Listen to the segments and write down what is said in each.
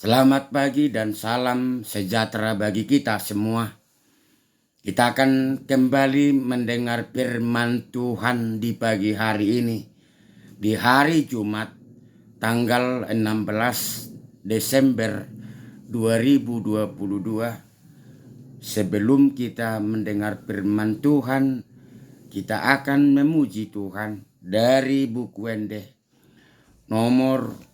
Selamat pagi dan salam sejahtera bagi kita semua. Kita akan kembali mendengar firman Tuhan di pagi hari ini. Di hari Jumat tanggal 16 Desember 2022. Sebelum kita mendengar firman Tuhan, kita akan memuji Tuhan dari buku Ende nomor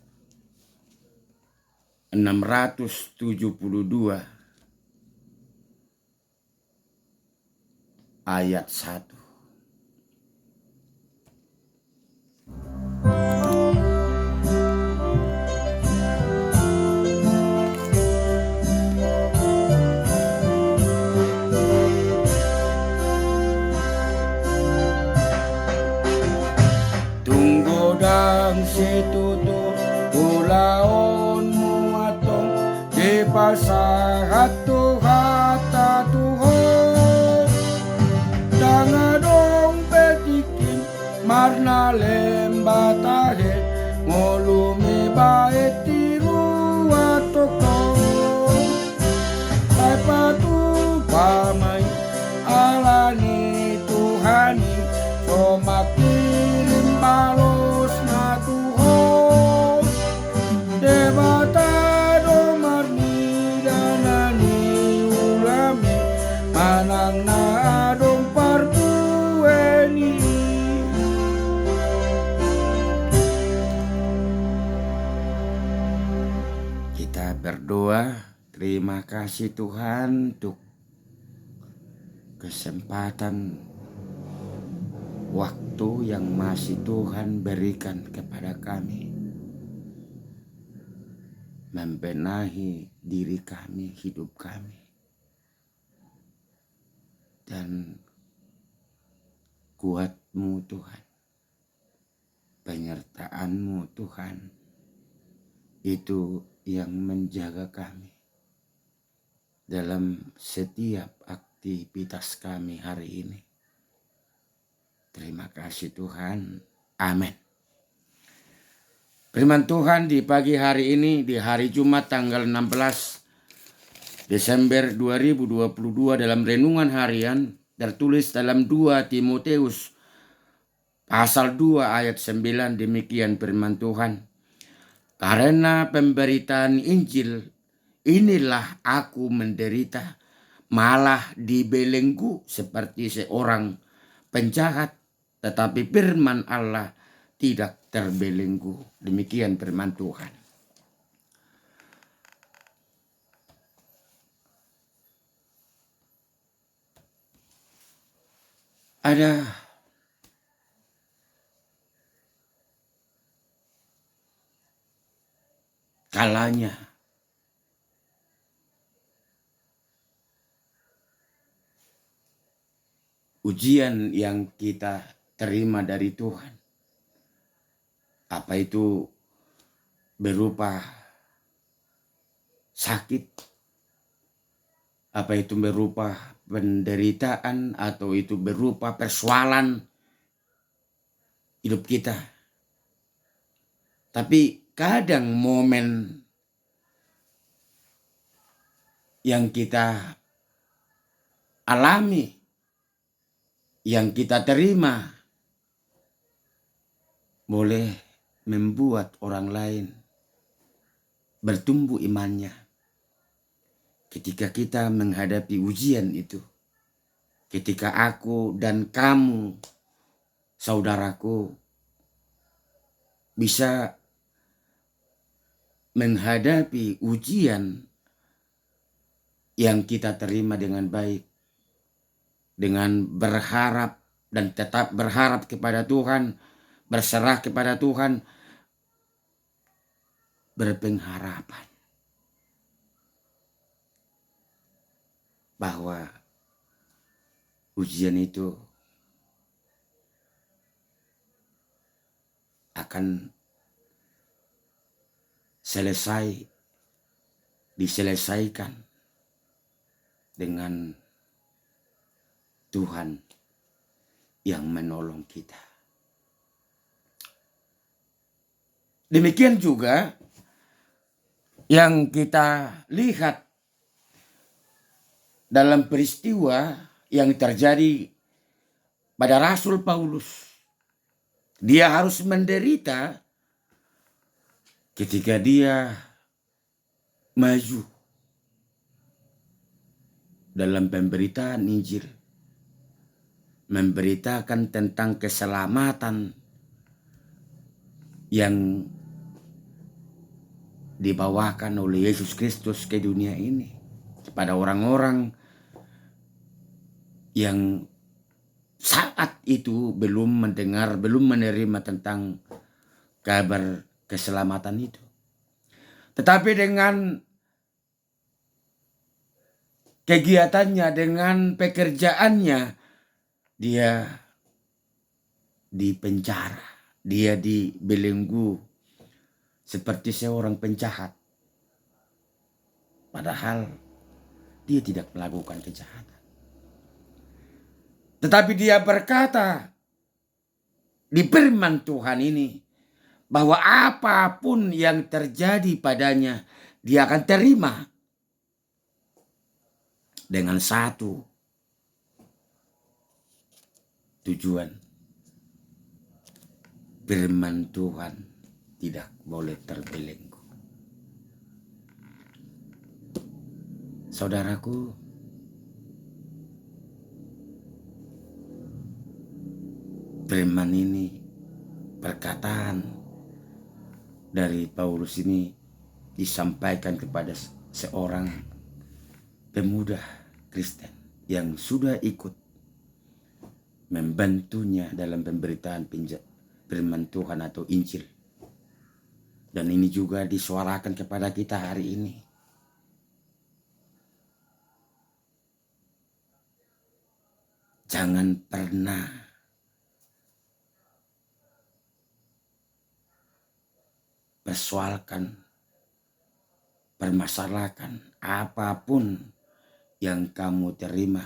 672 ayat 1. Tunggu dang situto ulaon muatong di pasahat tuhata tuho dangadong petikin marna lembatahe ngolumi bae tiru atoko ay patu pamay alani Tuhani somakirim balos na Tuhan debata domarni danani ulami manang na adong partueni. Kita berdoa. Terima kasih Tuhan untuk kesempatan waktu yang masih Tuhan berikan kepada kami, membenahi diri kami, hidup kami, dan kuat-Mu Tuhan, penyertaan-Mu Tuhan, itu yang menjaga kami dalam setiap aktivitas kami hari ini. Terima kasih Tuhan. Amin. Firman Tuhan di pagi hari ini, di hari Jumat tanggal 16 Desember 2022 dalam renungan harian tertulis dalam 2 Timoteus pasal 2 ayat 9, demikian firman Tuhan. Karena pemberitaan Injil inilah aku menderita, malah dibelenggu seperti seorang penjahat, tetapi firman Allah tidak terbelenggu. Demikian firman Tuhan. Ada kalanya ujian yang kita terima dari Tuhan, apa itu berupa sakit, apa itu berupa penderitaan, atau itu berupa persoalan hidup kita. Tapi kadang momen yang kita alami, yang kita terima, boleh membuat orang lain bertumbuh imannya. Ketika kita menghadapi ujian itu, ketika aku dan kamu, saudaraku, bisa menghadapi ujian yang kita terima dengan baik, dengan berharap dan tetap berharap kepada Tuhan, berserah kepada Tuhan, berpengharapan bahwa ujian itu akan diselesaikan dengan Tuhan yang menolong kita. Demikian juga yang kita lihat dalam peristiwa yang terjadi pada Rasul Paulus. Dia harus menderita ketika dia maju dalam pemberitaan Injil, memberitakan tentang keselamatan yang dibawakan oleh Yesus Kristus ke dunia ini kepada orang-orang yang saat itu belum mendengar, belum menerima tentang kabar keselamatan itu. Tetapi dengan kegiatannya, dengan pekerjaannya, dia dipenjara, dia dibelenggu seperti seorang penjahat. Padahal dia tidak melakukan kejahatan. Tetapi dia berkata di firman Tuhan ini bahwa apapun yang terjadi padanya, dia akan terima dengan satu tujuan. Firman Tuhan tidak boleh terbelenggu. Saudaraku, firman ini, perkataan dari Paulus ini disampaikan kepada seorang pemuda Kristen yang sudah ikut membantunya dalam pemberitaan firman Tuhan atau Injil. Dan ini juga disuarakan kepada kita hari ini. Jangan pernah permasalahkan apapun yang kamu terima,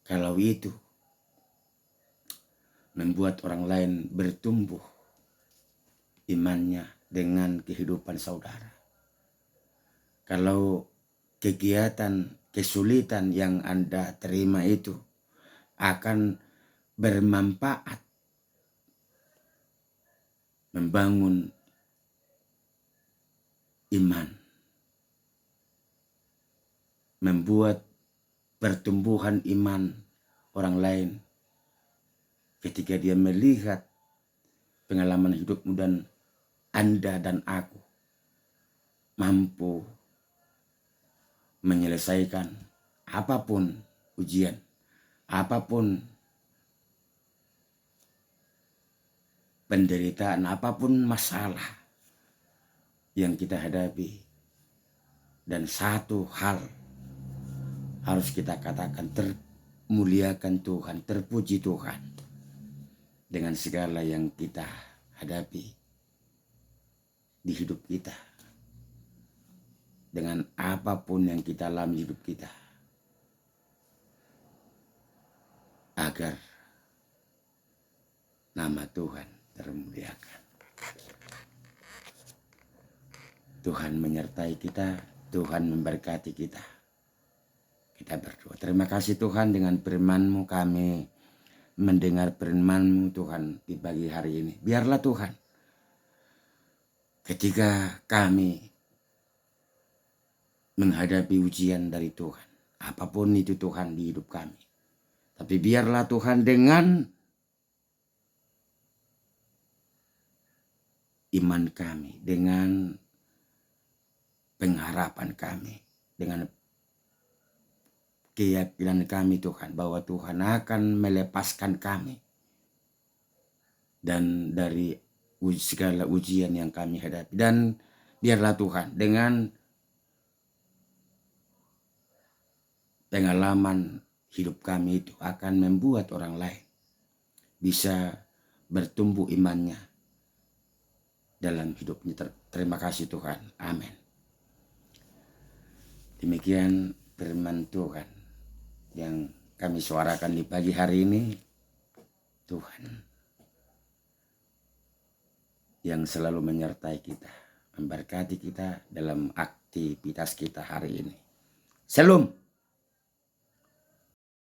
kalau itu membuat orang lain bertumbuh imannya dengan kehidupan saudara. Kalau kegiatan, kesulitan yang Anda terima itu akan bermanfaat membangun iman, membuat pertumbuhan iman orang lain ketika dia melihat pengalaman hidupmu dan Anda dan aku mampu menyelesaikan apapun ujian, apapun penderitaan, apapun masalah yang kita hadapi. Dan satu hal harus kita katakan, termuliakan Tuhan, terpuji Tuhan dengan segala yang kita hadapi di hidup kita, dengan apapun yang kita alami hidup kita, agar nama Tuhan termuliakan. Tuhan menyertai kita, Tuhan memberkati kita. Kita berdoa. Terima kasih Tuhan, dengan firman-Mu kami mendengar firman-Mu Tuhan di pagi hari ini. Biarlah Tuhan, ketika kami menghadapi ujian dari Tuhan, apapun itu Tuhan di hidup kami, tapi biarlah Tuhan dengan iman kami, dengan pengharapan kami, dengan keyakinan kami Tuhan, bahwa Tuhan akan melepaskan kami dan dari segala ujian yang kami hadapi. Dan biarlah Tuhan, dengan pengalaman hidup kami itu akan membuat orang lain bisa bertumbuh imannya dalam hidupnya. Terima kasih Tuhan. Amin. Demikian firman Tuhan yang kami suarakan di pagi hari ini. Tuhan yang selalu menyertai kita memberkati kita dalam aktivitas kita hari ini. Shalom.